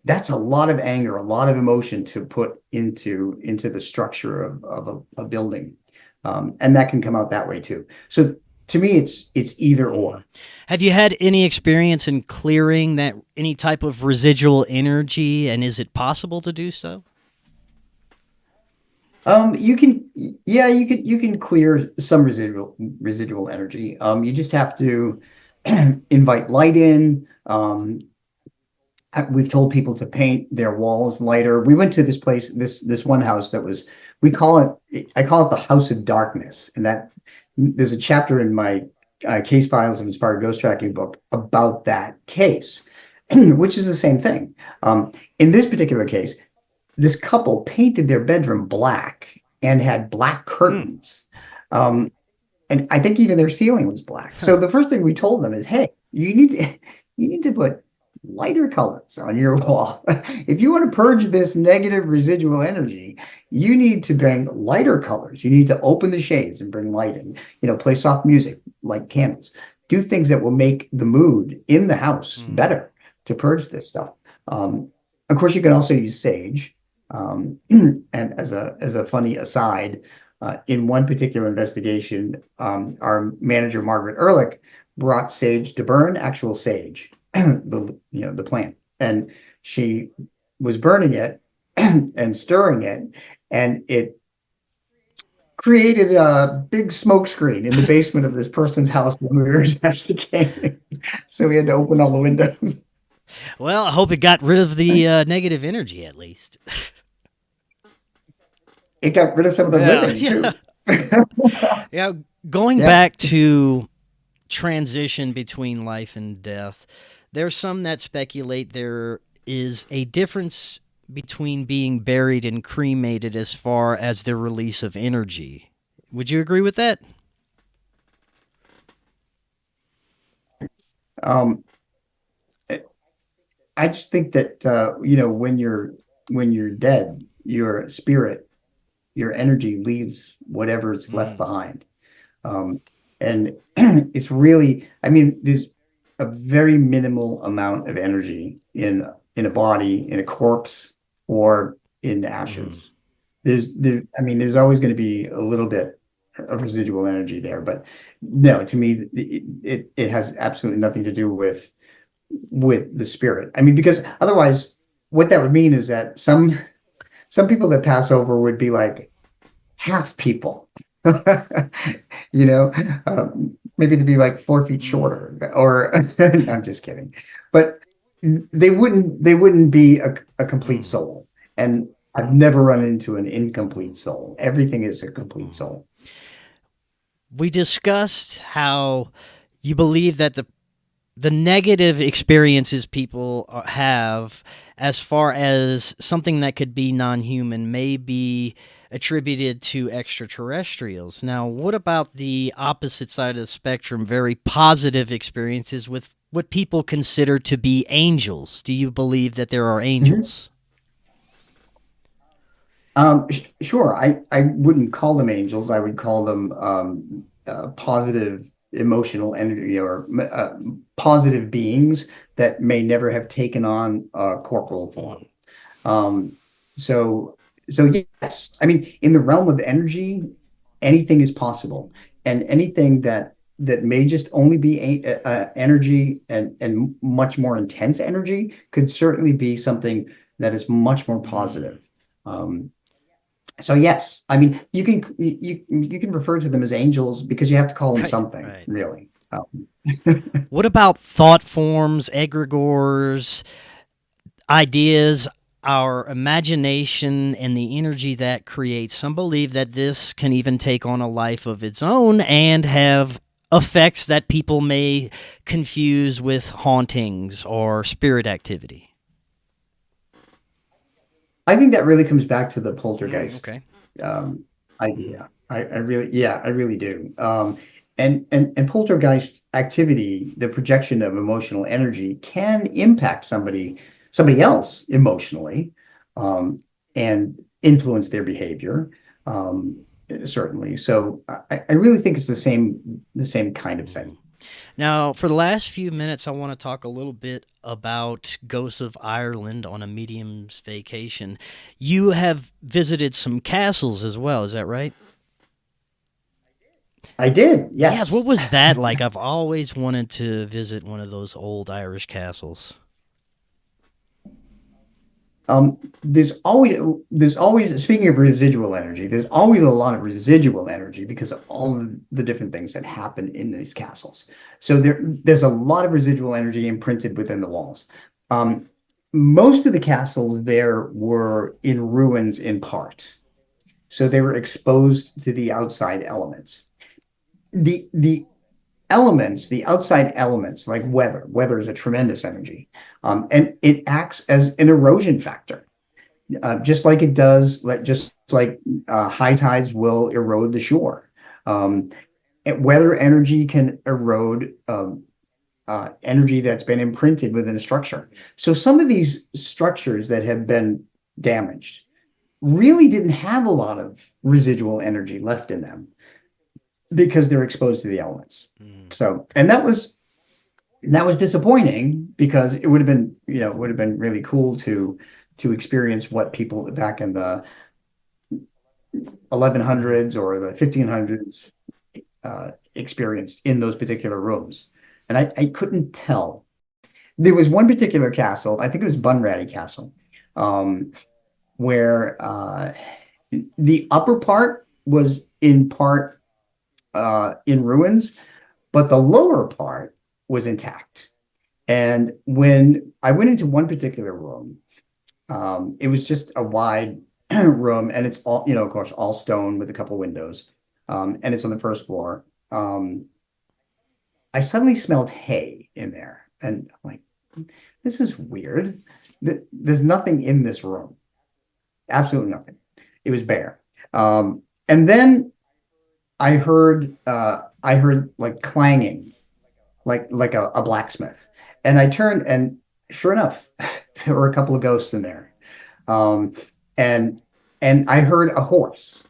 B: that's a lot of anger, a lot of emotion to put into the structure of a building. And that can come out that way too. So to me, it's either or.
A: Have you had any experience in clearing any type of residual energy, and is it possible to do so?
B: You can clear some residual energy. You just have to invite light in. We've told people to paint their walls lighter. We went to this place, this one house that was, I call it the House of Darkness, and that there's a chapter in my Case Files of Inspired Ghost Tracking book about that case, which is the same thing. In this particular case, this couple painted their bedroom black and had black curtains. And I think even their ceiling was black. So the first thing we told them is, hey, you need to put lighter colors on your wall. If you want to purge this negative residual energy, you need to bring lighter colors. You need to open the shades and bring light in. Play soft music, light candles. Do things that will make the mood in the house better to purge this stuff. Of course, you can also use sage. And as a funny aside, in one particular investigation, our manager Margaret Ehrlich brought sage to burn, actual sage, the plant, and she was burning it and stirring it, and it created a big smoke screen in the basement of this person's house when we were investigating. So we had to open all the windows.
A: Well, I hope it got rid of the negative energy at least.
B: It got rid of some of the living too.
A: Going back to transition between life and death, there's some that speculate there is a difference between being buried and cremated as far as the release of energy. Would you agree with that?
B: I just think that when you're dead, your spirit, your energy leaves whatever's left behind. And it's really, there's a very minimal amount of energy in a body, in a corpse, or in ashes. There's always going to be a little bit of residual energy there, but no, to me, it has absolutely nothing to do with the spirit. Because otherwise, what that would mean is that some people that pass over would be like half people. Maybe they'd be like 4 feet shorter, or I'm just kidding, but they wouldn't be a complete soul. And I've never run into an incomplete soul. Everything is a complete soul.
A: We discussed how you believe that the the negative experiences people have as far as something that could be non-human may be attributed to extraterrestrials. Now, what about the opposite side of the spectrum, very positive experiences with what people consider to be angels? Do you believe that there are
B: Mhm.
A: angels?
B: Sure. I wouldn't call them angels. I would call them positive emotional energy or positive beings that may never have taken on corporal form. Um, so, so yes, I mean, in the realm of energy, anything is possible, and anything that may just only be energy and much more intense energy could certainly be something that is much more positive. Um, so yes, I mean, you can refer to them as angels because you have to call them
A: Right,
B: something,
A: right.
B: really.
A: What about thought forms, egregores, ideas, our imagination, and the energy that creates? Some believe that this can even take on a life of its own and have effects that people may confuse with hauntings or spirit activity.
B: I think that really comes back to the poltergeist
A: Okay.
B: um,
A: Mhm.
B: idea. I really, yeah, I really do. And poltergeist activity, the projection of emotional energy, can impact somebody else emotionally, um, and influence their behavior. Um, certainly. So I really think it's the same kind of thing.
A: Now, for the last few minutes, I want to talk a little bit about Ghosts of Ireland on a medium's vacation. You have visited some castles as well, is that right?
B: I did,
A: Yes, what
B: yes.
A: was that like? I've always wanted to visit one of those old Irish castles.
B: There's always, speaking of residual energy, there's always a lot of residual energy because of all of the different things that happen in these castles. So there's a lot of residual energy imprinted within the walls. Um, Most of the castles there were in ruins in part, so they were exposed to the outside elements. The elements, the outside elements, like weather is a tremendous energy, and it acts as an erosion factor, just like it does, just like high tides will erode the shore. Um, Weather energy can erode energy that's been imprinted within a structure. So some of these structures that have been damaged really didn't have a lot of residual energy left in them because they're exposed to the elements.
A: Mm.
B: So, and that was disappointing because it would have been, would have been really cool to experience what people back in the
A: Mhm.
B: 1100s or the 1500s experienced in those particular rooms. And I couldn't tell. There was one particular castle, I think it was Bunratty Castle, um, where the upper part was in part in ruins, but the lower part was intact. And when I went into one particular room, it was just a wide room, and it's all, of course, all stone with a couple windows, and it's on the first floor. I suddenly smelled hay in there, and I'm like, this is weird. There's nothing in this room, absolutely nothing. It was bare. And then I heard like clanging, like a blacksmith, and I turned, and sure enough, there were a couple of ghosts in there. Um, and and I heard a horse.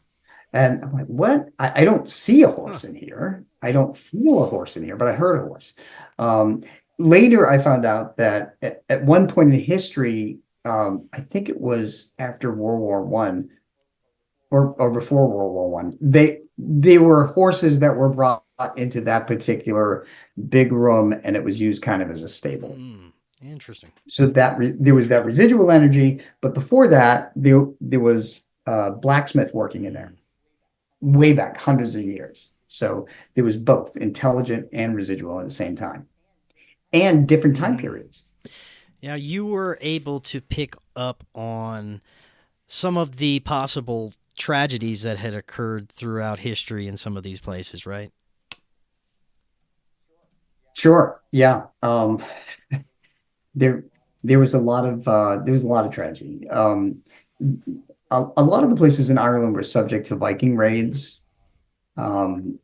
B: And I'm like, what? I don't see a
A: Huh.
B: horse in here. I don't feel a horse in here, but I heard a horse. Um, Later, I found out that at one point in history, I think it was after World War One or before World War One, they were horses that were brought into that particular big room, and it was used kind of as a stable.
A: Mm. Interesting.
B: So there was that residual energy, but before that, there was blacksmith working in there
A: Mm.
B: way back hundreds of years. So there was both intelligent and residual at the same time, and different time
A: Mm.
B: periods.
A: Now, you were able to pick up on some of the possible tragedies that had occurred throughout history in some of these places, right?
B: Sure. Yeah. There there was a lot of tragedy. A lot of the places in Ireland were subject to Viking raids. Um,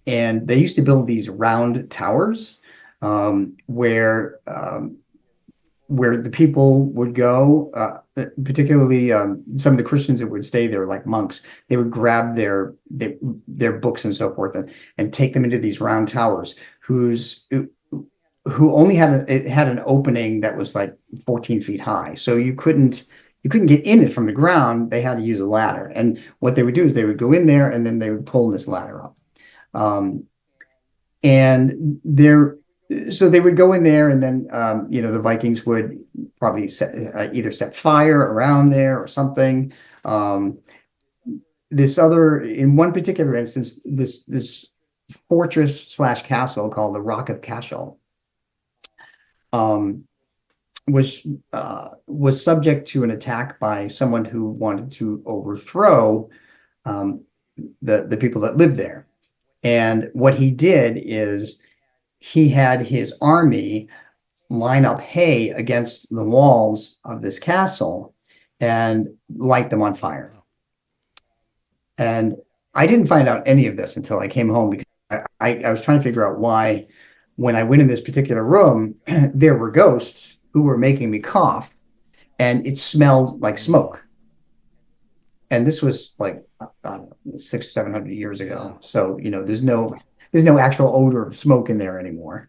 B: and they used to build these round towers where the people would go, particularly some of the Christians that would stay there, like monks. They would grab their books and so forth and take them into these round towers, who only it had an opening that was like 14 feet high, so you couldn't get in it from the ground. They had to use a ladder, and what they would do is they would go in there and then they would pull this ladder up. Um, and there So they would go in there, and then the Vikings would probably either set fire around there or something. um, in one particular instance, this fortress slash castle called the Rock of Cashel um, was subject to an attack by someone who wanted to overthrow um, the people that lived there. And what he did is he had his army line up hay against the walls of this castle and light them on fire. And I didn't find out any of this until I came home, because I was trying to figure out why, when I went in this particular room, there were ghosts who were making me cough, and it smelled like smoke. And this was like, I don't know, 600-700 years ago. So, there's no actual odor of smoke in there anymore.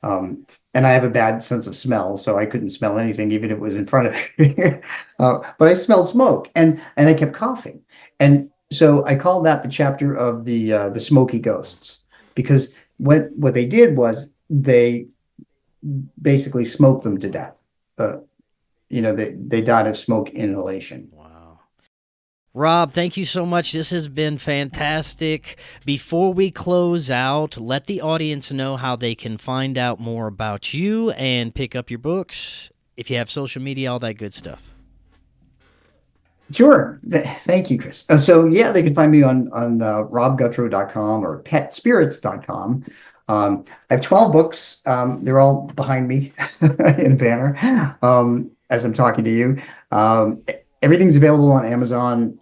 B: And I have a bad sense of smell, so I couldn't smell anything, even if it was in front of me. But I smelled smoke, and I kept coughing. And so I called that the chapter of the smoky ghosts, because what they did was they basically smoked them to death. They died of smoke inhalation.
A: Wow. Rob, thank you so much. This has been fantastic. Before we close out, let the audience know how they can find out more about you and pick up your books, if you have social media, all that good stuff.
B: Sure. Thank you, Chris. So yeah, they can find me on robgutro.com or petspirits.com. I have 12 books. They're all behind me in a banner as I'm talking to you. Everything's available on Amazon.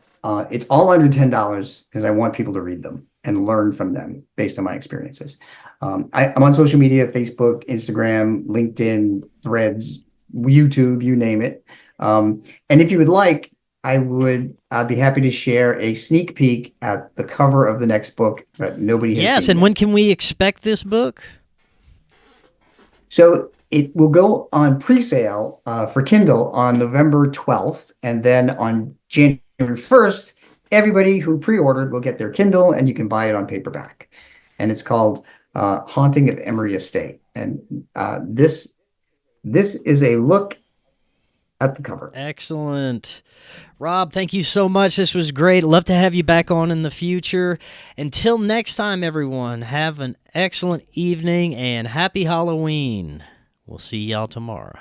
B: It's all under $10 because I want people to read them and learn from them based on my experiences. I'm on social media: Facebook, Instagram, LinkedIn, Threads, YouTube, you name it. And if you would like, I'd be happy to share a sneak peek at the cover of the next book that nobody has seen.
A: Yes, and
B: yet.
A: when can we expect this book?
B: So it will go on pre-sale for Kindle on November 12th, and then on January 1st, everybody who pre-ordered will get their Kindle, and you can buy it on paperback. And it's called Haunting of Emery Estate. And this is a look at the cover.
A: Excellent. Rob, thank you so much. This was great. Love to have you back on in the future. Until next time, everyone, have an excellent evening and happy Halloween. We'll see y'all tomorrow.